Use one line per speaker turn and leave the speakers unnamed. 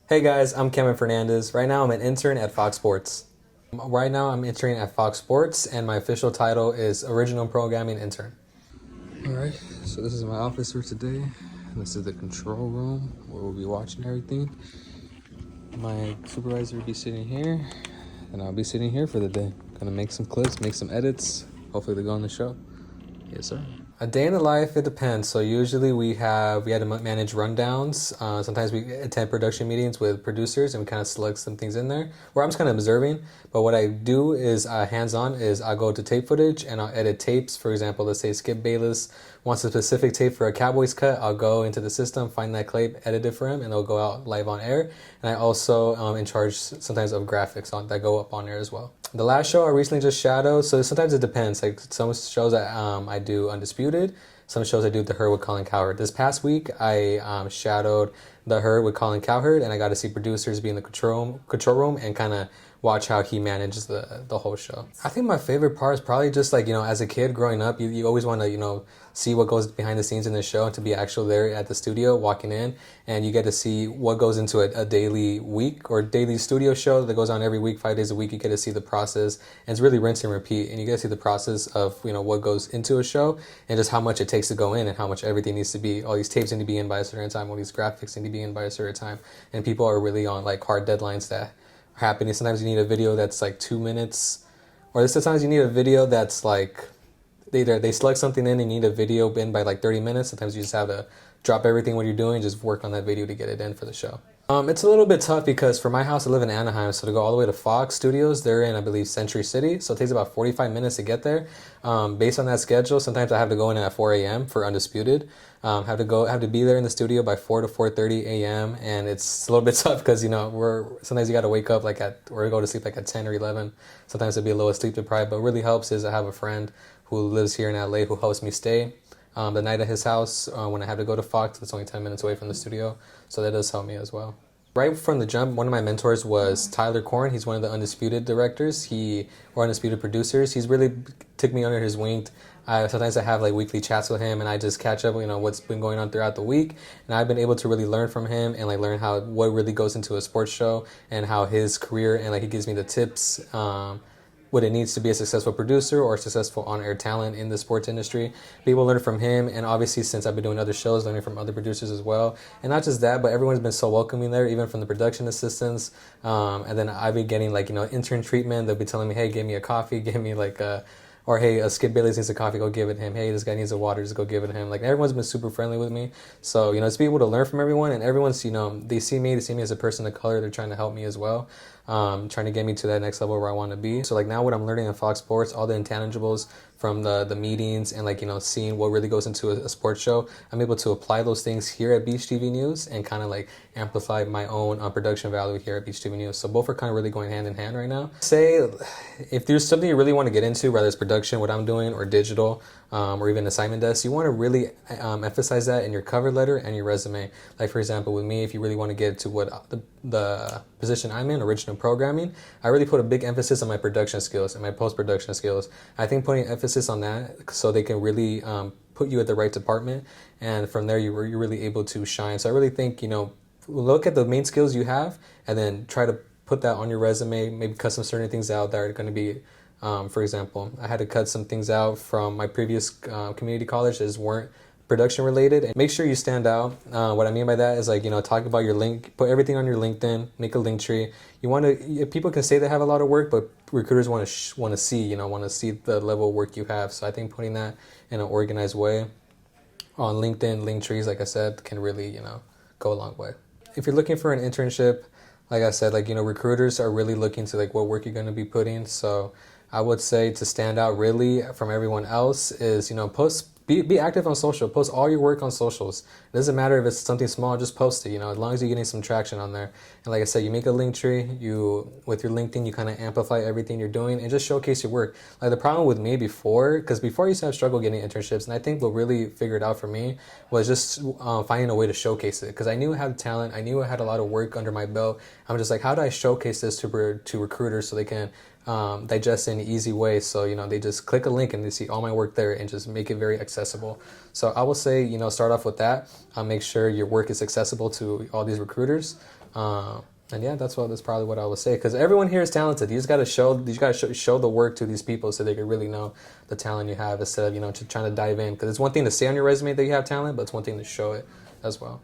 Hey guys, I'm Kevin Fernandez. Right now I'm an intern at Fox Sports. Right now I'm interning at Fox Sports and my official title is Original Programming Intern. Alright, so this is my office for today. This is the control room where we'll be watching everything. My supervisor will be sitting here and I'll be sitting here for the day. Gonna make some clips, make some edits. Hopefully they go on the show. Yes, sir. A day in the life, it depends. So usually we had to manage rundowns. Sometimes we attend production meetings with producers and we kind of select some things in there. Where I'm just kind of observing. But what I do is hands-on is I go to tape footage and I'll edit tapes. For example, let's say Skip Bayless wants a specific tape for a Cowboys cut. I'll go into the system, find that clip, edit it for him, and it'll go out live on air. And I also in charge sometimes of graphics that go up on air as well. The last show I recently just shadowed, so sometimes it depends. Like some shows that I do Undisputed, some shows I do The Herd with Colin Cowherd. This past week I shadowed The Herd with Colin Cowherd, and I got to see producers be in the control room and kind of watch how he manages the whole show. I think my favorite part is probably just like, as a kid growing up, you always want to, see what goes behind the scenes in the show and to be actually there at the studio walking in, and you get to see what goes into a daily week or daily studio show that goes on every week, 5 days a week. You get to see the process, and it's really rinse and repeat, and you get to see the process of, what goes into a show and just how much it takes to go in and how much everything needs to be, all these tapes need to be in by a certain time, all these graphics need to be in by a certain time, and people are really on like hard deadlines that happening. Sometimes you need a video that's like 2 minutes, or sometimes you need a video that's like they select something in and you need a video in by like 30 minutes. Sometimes you just have to drop everything what you're doing, just work on that video to get it in for the show. It's a little bit tough because for my house, I live in Anaheim, so to go all the way to Fox Studios, they're in, I believe, Century City, so it takes about 45 minutes to get there. Based on that schedule, sometimes I have to go in at 4 a.m. for Undisputed. Have to be there in the studio by 4 to 4:30 a.m. and it's a little bit tough because sometimes you got to wake up or go to sleep like at 10 or 11. Sometimes it'd be a little sleep deprived, but what really helps is I have a friend who lives here in LA who helps me stay the night at his house when I have to go to Fox. It's only 10 minutes away from the studio, so that does help me as well. Right from the jump, one of my mentors was Tyler Korn. He's one of the Undisputed directors, or Undisputed producers. He's really took me under his wing. Sometimes I have like weekly chats with him and I just catch up, what's been going on throughout the week. And I've been able to really learn from him and like learn what really goes into a sports show and how his career, and like he gives me the tips, what it needs to be a successful producer or a successful on-air talent in the sports industry. People learn from him, and obviously since I've been doing other shows, learning from other producers as well. And not just that, but everyone's been so welcoming there, even from the production assistants. And then I've been getting like, intern treatment. They'll be telling me, hey, give me a coffee, give me like or hey, Skip Bayless needs a coffee, go give it to him. Hey, this guy needs a water, just go give it to him. Like everyone's been super friendly with me. So, to be able to learn from everyone, and everyone's, they see me as a person of color. They're trying to help me as well. Trying to get me to that next level where I want to be. So like now what I'm learning on Fox Sports, all the intangibles from the meetings and like, seeing what really goes into a sports show, I'm able to apply those things here at Beach TV News and kind of like amplify my own production value here at Beach TV News. So both are kind of really going hand in hand right now. Say, if there's something you really want to get into, whether it's production, what I'm doing, or digital, or even assignment desk, you want to really emphasize that in your cover letter and your resume. Like for example, with me, if you really want to get to what the position I'm in, original programming, I really put a big emphasis on my production skills and my post-production skills. I think putting emphasis on that so they can really put you at the right department, and from there you're really able to shine. So I really think, look at the main skills you have and then try to put that on your resume, maybe cut some certain things out that are going to be, for example, I had to cut some things out from my previous community college that weren't production related, and make sure you stand out. What I mean by that is like, talk about your link, put everything on your LinkedIn, make a link tree. You want to, people can say they have a lot of work, but recruiters want to see the level of work you have. So I think putting that in an organized way on LinkedIn, link trees, like I said, can really, go a long way. If you're looking for an internship, like I said, like, recruiters are really looking to like what work you're going to be putting. So I would say to stand out really from everyone else is, be active on social. Post all your work on socials. It doesn't matter if it's something small, just post it, as long as you're getting some traction on there. And like I said, you make a link tree, with your LinkedIn, you kind of amplify everything you're doing and just showcase your work. Like the problem with me before I used to have struggle getting internships, and I think what really figured out for me was just finding a way to showcase it. Because I knew I had talent, I knew I had a lot of work under my belt. I'm just like, how do I showcase this to recruiters so they can digest in an easy way? So, they just click a link and they see all my work there and just make it very accessible. So I will say, start off with that. Make sure your work is accessible to all these recruiters. And yeah, that's probably what I would say. Because everyone here is talented. You just gotta show the work to these people so they can really know the talent you have instead of just trying to dive in. Because it's one thing to say on your resume that you have talent, but it's one thing to show it as well.